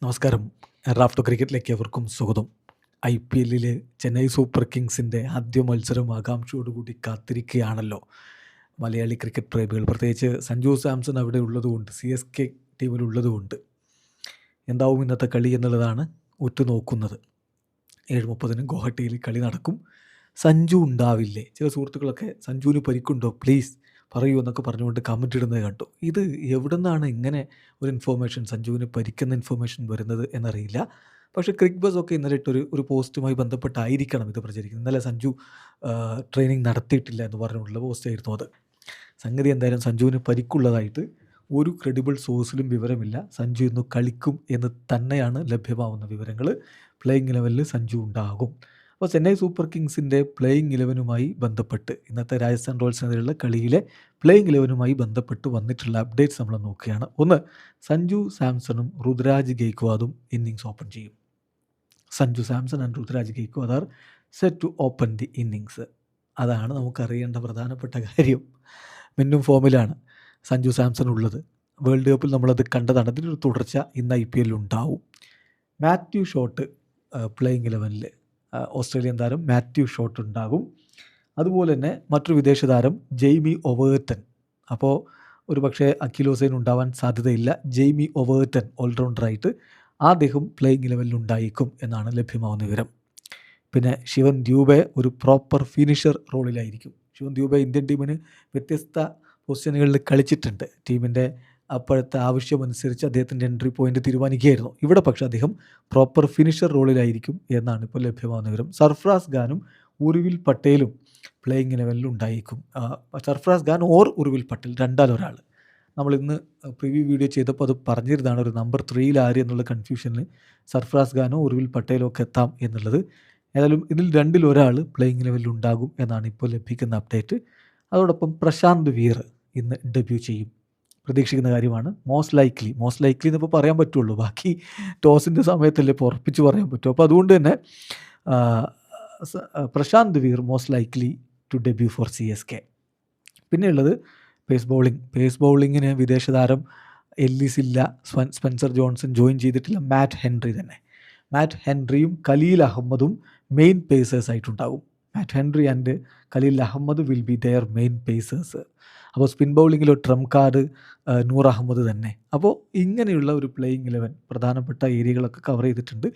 നമസ്കാരം. റാഫ്റ്റോ ക്രിക്കറ്റിലേക്ക് എവർക്കും സ്വാഗതം. IPLൽ ചെന്നൈ സൂപ്പർ കിങ്സിൻ്റെ ആദ്യ മത്സരം ആകാംക്ഷയോടുകൂടി കാത്തിരിക്കുകയാണല്ലോ മലയാളി ക്രിക്കറ്റ് പ്രേമികൾ. പ്രത്യേകിച്ച് സഞ്ജു സാംസൺ അവിടെ ഉള്ളതുകൊണ്ട്, CSK ടീമിലുള്ളതുകൊണ്ട് എന്താവും ഇന്നത്തെ കളി എന്നുള്ളതാണ് ഉറ്റുനോക്കുന്നത്. 7:30 ഗുവാഹട്ടിയിൽ കളി നടക്കും. സഞ്ജു ഉണ്ടാവില്ലേ? ചില സുഹൃത്തുക്കളൊക്കെ സഞ്ജുവിന് പരിക്കുണ്ടോ പ്ലീസ് പറയൂ എന്നൊക്കെ പറഞ്ഞുകൊണ്ട് കമൻ്റ് ഇടുന്നത് കണ്ടു. ഇത് എവിടെ നിന്നാണ് ഇങ്ങനെ ഒരു ഇൻഫോർമേഷൻ, സഞ്ജുവിന് പരിക്കുന്ന ഇൻഫോർമേഷൻ വരുന്നത് എന്നറിയില്ല. പക്ഷേ ക്രിക്ക് ബസ് ഒക്കെ ഇന്നലെ ഇട്ടൊരു പോസ്റ്റുമായി ബന്ധപ്പെട്ടായിരിക്കണം ഇത് പ്രചരിക്കുന്നത്. ഇന്നലെ സഞ്ജു ട്രെയിനിങ് നടത്തിയിട്ടില്ല എന്ന് പറഞ്ഞുകൊണ്ടുള്ള പോസ്റ്റായിരുന്നു അത്. സംഗതി എന്തായാലും സഞ്ജുവിന് പരിക്കുള്ളതായിട്ട് ഒരു ക്രെഡിബിൾ സോഴ്സിലും വിവരമില്ല. സഞ്ജു ഇന്ന് കളിക്കും എന്ന് തന്നെയാണ് ലഭ്യമാവുന്ന വിവരങ്ങൾ. പ്ലേയിങ് 11 സഞ്ജു ഉണ്ടാകും. അപ്പോൾ ചെന്നൈ സൂപ്പർ കിങ്സിൻ്റെ പ്ലേയിങ് 11 ബന്ധപ്പെട്ട് ഇന്നത്തെ രാജസ്ഥാൻ റോയൽസിനെതിരെയുള്ള കളിയിലെ പ്ലേയിങ് 11 ബന്ധപ്പെട്ട് വന്നിട്ടുള്ള അപ്ഡേറ്റ്സ് നമ്മൾ നോക്കുകയാണ്. ഒന്ന്, സഞ്ജു സാംസണും ഋതുരാജ് ഗെയ്ക്വാദും ഇന്നിങ്സ് ഓപ്പൺ ചെയ്യും. Sanju Samson and Ruturaj Gaikwad are set to open the innings. അതാണ് നമുക്കറിയേണ്ട പ്രധാനപ്പെട്ട കാര്യം. മിന്നും ഫോമിലാണ് സഞ്ജു സാംസൺ ഉള്ളത്. വേൾഡ് കപ്പിൽ നമ്മളത് കണ്ടതാണ്. അതിനൊരു തുടർച്ച ഇന്ന് IPL ഉണ്ടാവും. മാത്യു ഷോട്ട് പ്ലേയിങ് 11 ഓസ്ട്രേലിയൻ താരം മാത്യു ഷോട്ട് ഉണ്ടാകും. അതുപോലെ തന്നെ മറ്റൊരു വിദേശ താരം ജെയ്മി ഒവേർട്ടൺ. അപ്പോൾ ഒരു പക്ഷേ അഖിൽ ഹുസൈൻ ഉണ്ടാവാൻ സാധ്യതയില്ല. ജെയ്മി ഒവേർട്ടൺ ഓൾറൗണ്ടറായിട്ട് അദ്ദേഹം പ്ലേയിങ് 11 ഉണ്ടായിരിക്കും എന്നാണ് ലഭ്യമാവുന്ന വിവരം. പിന്നെ ശിവൻ ദ്യൂബെ ഒരു പ്രോപ്പർ ഫിനിഷർ റോളിലായിരിക്കും. ശിവൻ ദ്യൂബെ ഇന്ത്യൻ ടീമിന് വ്യത്യസ്ത പൊസിഷനുകളിൽ കളിച്ചിട്ടുണ്ട്. ടീമിൻ്റെ അപ്പോഴത്തെ ആവശ്യമനുസരിച്ച് അദ്ദേഹത്തിൻ്റെ എൻട്രി പോയിൻ്റ് തീരുമാനിക്കുകയായിരുന്നു. ഇവിടെ പക്ഷേ അദ്ദേഹം പ്രോപ്പർ ഫിനിഷർ റോളിലായിരിക്കും എന്നാണ് ഇപ്പോൾ ലഭ്യമാകുന്ന വിവരം. സർഫ്രാസ് ഖാനും ഉർവിൽ പട്ടേലും പ്ലേയിങ് 11 ഉണ്ടായിരിക്കും. സർഫ്രാസ് ഖാൻ ഓർ ഉർവിൽ പട്ടേൽ, രണ്ടാലൊരാൾ. നമ്മളിന്ന് പ്രിവ്യൂ വീഡിയോ ചെയ്തപ്പോൾ അത് പറഞ്ഞിരുന്നതാണ്. ഒരു നമ്പർ 3 ആര് എന്നുള്ള കൺഫ്യൂഷനിൽ സർഫ്രാസ് ഖാനോ ഉർവിൽ പട്ടേലോ ഒക്കെ എത്താം എന്നുള്ളത്. ഏതായാലും ഇതിൽ രണ്ടിലൊരാൾ പ്ലേയിങ് 11 ഉണ്ടാകും എന്നാണ് ഇപ്പോൾ ലഭിക്കുന്ന അപ്ഡേറ്റ്. അതോടൊപ്പം പ്രശാന്ത് വീർ ഇന്ന് ഡെബ്യൂ ചെയ്യും, പ്രതീക്ഷിക്കുന്ന കാര്യമാണ്. മോസ്റ്റ് ലൈക്ലി എന്നിപ്പോൾ പറയാൻ പറ്റുള്ളൂ. ബാക്കി ടോസിൻ്റെ സമയത്തല്ലേ ഇപ്പോൾ ഉറപ്പിച്ച് പറയാൻ പറ്റും. അപ്പോൾ അതുകൊണ്ട് തന്നെ Prashant Veer most likely to debut for CSK. പിന്നെയുള്ളത് പേസ് ബൗളിങ്ങിന് വിദേശ താരം എല്ലിസ് ഇല്ല. സ്പെൻസർ ജോൺസൺ ജോയിൻ ചെയ്തിട്ടില്ല. മാറ്റ് ഹെൻറിയും ഖലീൽ അഹമ്മദും മെയിൻ പേസേഴ്സ് ആയിട്ടുണ്ടാകും. Matt Henry and Khaleel Ahmed will be their main pacers. അപ്പോൾ സ്പിൻ ബൗളിങ്ങിലോ ട്രംപ് കാർഡ് നൂർ അഹമ്മദ് തന്നെ. അപ്പോൾ ഇങ്ങനെയുള്ള ഒരു പ്ലേയിങ് 11 പ്രധാനപ്പെട്ട ഏരിയകളൊക്കെ കവർ ചെയ്തിട്ടുണ്ട്.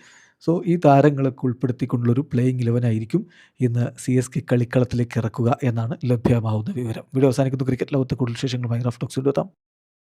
സോ ഈ താരങ്ങളൊക്കെ ഉൾപ്പെടുത്തിക്കൊണ്ടുള്ളൊരു പ്ലേയിങ് 11 ആയിരിക്കും ഇന്ന് CSK കളിക്കളത്തിലേക്ക് ഇറക്കുക എന്നാണ് ലഭ്യമാവുന്ന വിവരം. വീഡിയോ അവസാനിക്കുന്നു. ക്രിക്കറ്റ് ലോകത്തെ കൂടുതൽ വിശേഷങ്ങളുമായി റാഫ് ടോക്സ് എത്താം.